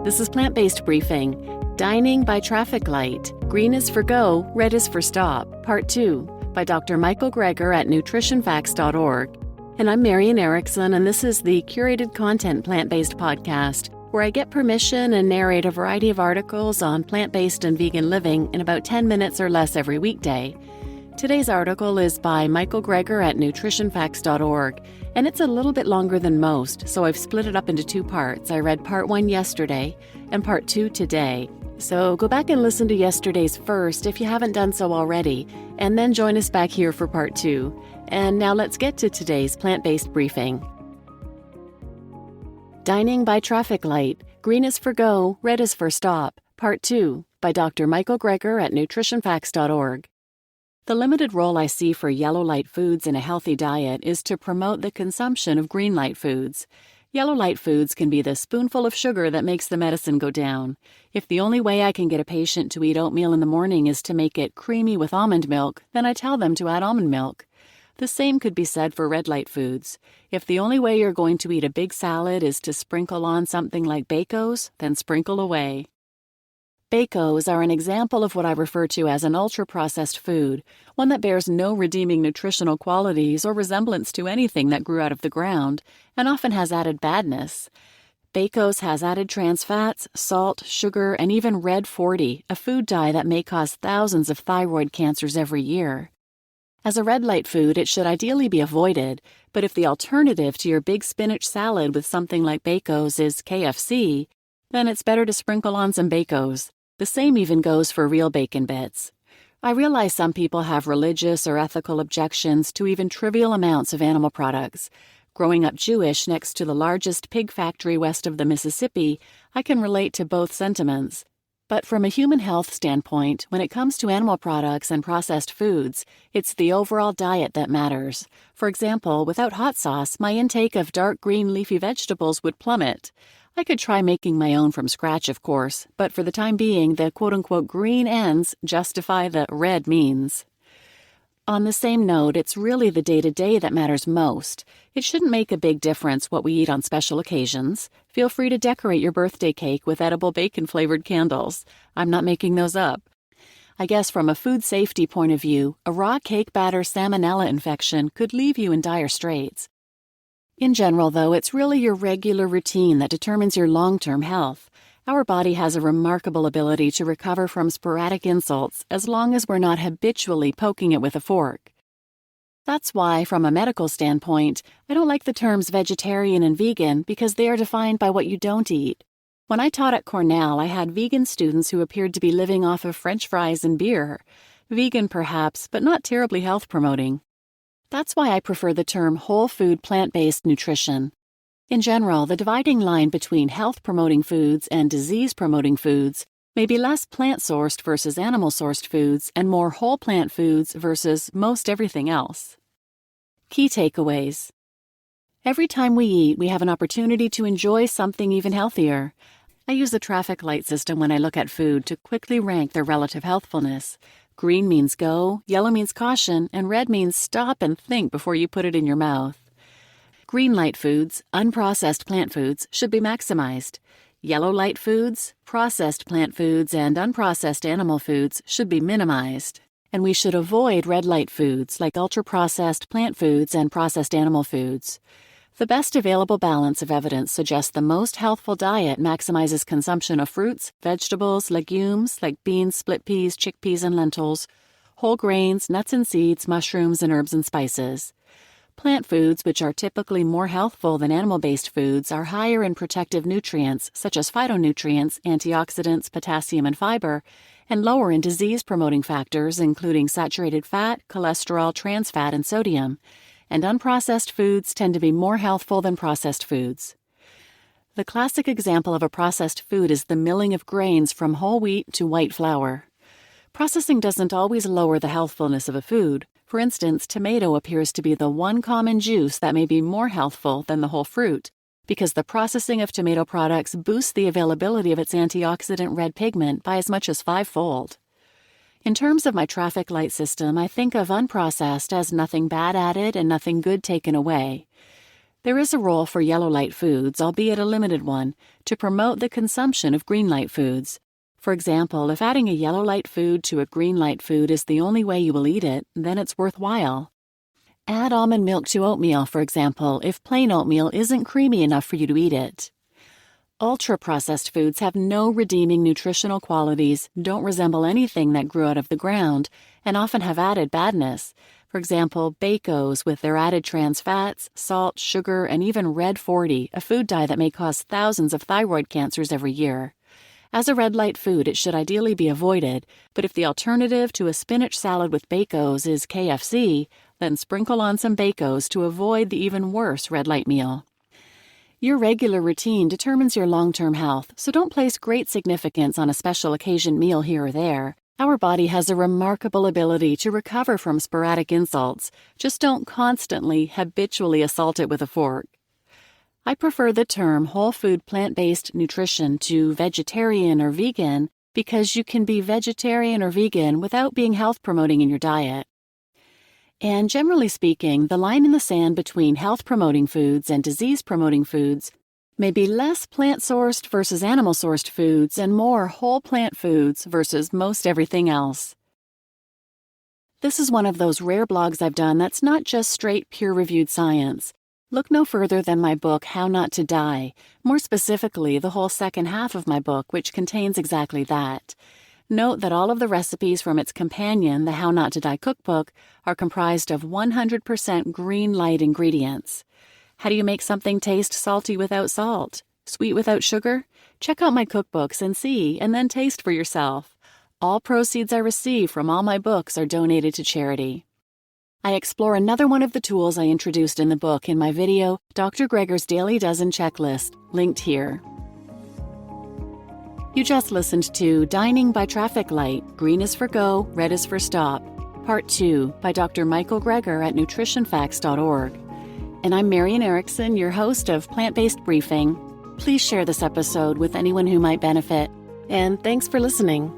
This is Plant-Based Briefing, Dining by Traffic Light. Green is for go, red is for stop. Part 2, by Dr. Michael Greger at nutritionfacts.org. And I'm Marian Erickson, and this is the curated content plant-based podcast, where I get permission and narrate a variety of articles on plant-based and vegan living in about 10 minutes or less every weekday. Today's article is by Michael Greger at nutritionfacts.org, and it's a little bit longer than most, so I've split it up into two parts. I read part 1 yesterday and part 2 today. So go back and listen to yesterday's first if you haven't done so already, and then join us back here for part 2. And now let's get to today's plant-based briefing. Dining by Traffic Light. Green is for go, red is for stop. Part 2, by Dr. Michael Greger at nutritionfacts.org. The limited role I see for yellow light foods in a healthy diet is to promote the consumption of green light foods. Yellow light foods can be the spoonful of sugar that makes the medicine go down. If the only way I can get a patient to eat oatmeal in the morning is to make it creamy with almond milk, then I tell them to add almond milk. The same could be said for red light foods. If the only way you're going to eat a big salad is to sprinkle on something like Bacos, then sprinkle away. Bacos are an example of what I refer to as an ultra-processed food, one that bears no redeeming nutritional qualities or resemblance to anything that grew out of the ground, and often has added badness. Bacos has added trans fats, salt, sugar, and even red 40, a food dye that may cause thousands of thyroid cancers every year. As a red light food, it should ideally be avoided, but if the alternative to your big spinach salad with something like Bacos is KFC, then it's better to sprinkle on some Bacos. The same even goes for real bacon bits. I realize some people have religious or ethical objections to even trivial amounts of animal products. Growing up Jewish next to the largest pig factory west of the Mississippi, I can relate to both sentiments. But from a human health standpoint, when it comes to animal products and processed foods, it's the overall diet that matters. For example, without hot sauce, my intake of dark green leafy vegetables would plummet. I could try making my own from scratch, of course, but for the time being, the quote-unquote green ends justify the red means. On the same note, it's really the day-to-day that matters most. It shouldn't make a big difference what we eat on special occasions. Feel free to decorate your birthday cake with edible bacon-flavored candles. I'm not making those up. I guess from a food safety point of view, a raw cake batter salmonella infection could leave you in dire straits. In general, though, it's really your regular routine that determines your long-term health. Our body has a remarkable ability to recover from sporadic insults as long as we're not habitually poking it with a fork. That's why, from a medical standpoint, I don't like the terms vegetarian and vegan because they are defined by what you don't eat. When I taught at Cornell, I had vegan students who appeared to be living off of French fries and beer. Vegan, perhaps, but not terribly health-promoting. That's why I prefer the term whole food plant-based nutrition. In general, the dividing line between health-promoting foods and disease-promoting foods may be less plant-sourced versus animal-sourced foods and more whole plant foods versus most everything else. Key takeaways. Every time we eat, we have an opportunity to enjoy something even healthier. I use the traffic light system when I look at food to quickly rank their relative healthfulness. Green means go, yellow means caution, and red means stop and think before you put it in your mouth. Green light foods, unprocessed plant foods, should be maximized. Yellow light foods, processed plant foods, and unprocessed animal foods should be minimized. And we should avoid red light foods like ultra-processed plant foods and processed animal foods. The best available balance of evidence suggests the most healthful diet maximizes consumption of fruits, vegetables, legumes like beans, split peas, chickpeas, and lentils, whole grains, nuts and seeds, mushrooms, and herbs and spices. Plant foods, which are typically more healthful than animal-based foods, are higher in protective nutrients such as phytonutrients, antioxidants, potassium, and fiber, and lower in disease-promoting factors including saturated fat, cholesterol, trans fat, and sodium. And unprocessed foods tend to be more healthful than processed foods. The classic example of a processed food is the milling of grains from whole wheat to white flour. Processing doesn't always lower the healthfulness of a food. For instance, tomato appears to be the one common juice that may be more healthful than the whole fruit, because the processing of tomato products boosts the availability of its antioxidant red pigment by as much as 5-fold. In terms of my traffic light system, I think of unprocessed as nothing bad added and nothing good taken away. There is a role for yellowlightfoods, albeit a limited one, to promote the consumption of greenlightfoods. For example, if adding a yellowlight food to a greenlight food is the only way you will eat it, then it's worthwhile. Add almond milk to oatmeal, for example, if plain oatmeal isn't creamy enough for you to eat it. Ultra-processed foods have no redeeming nutritional qualities, don't resemble anything that grew out of the ground, and often have added badness. For example, Bacos with their added trans fats, salt, sugar, and even Red 40, a food dye that may cause thousands of thyroid cancers every year. As a red light food, it should ideally be avoided, but if the alternative to a spinach salad with Bacos is KFC, then sprinkle on some Bacos to avoid the even worse red light meal. Your regular routine determines your long-term health, so don't place great significance on a special occasion meal here or there. Our body has a remarkable ability to recover from sporadic insults. Just don't constantly, habitually assault it with a fork. I prefer the term whole food plant-based nutrition to vegetarian or vegan because you can be vegetarian or vegan without being health-promoting in your diet. And generally speaking, the line in the sand between health-promoting foods and disease-promoting foods may be less plant-sourced versus animal-sourced foods and more whole plant foods versus most everything else. This is one of those rare blogs I've done that's not just straight peer-reviewed science. Look no further than my book, How Not to Die, more specifically the whole second half of my book, which contains exactly that. Note that all of the recipes from its companion, the How Not to Die Cookbook, are comprised of 100% green light ingredients. How do you make something taste salty without salt? Sweet without sugar? Check out my cookbooks and see, and then taste for yourself. All proceeds I receive from all my books are donated to charity. I explore another one of the tools I introduced in the book in my video, Dr. Greger's Daily Dozen Checklist, linked here. You just listened to Dining by Traffic Light, Green is for Go, Red is for Stop, Part 2 by Dr. Michael Greger at nutritionfacts.org. And I'm Marian Erickson, your host of Plant-Based Briefing. Please share this episode with anyone who might benefit. And thanks for listening.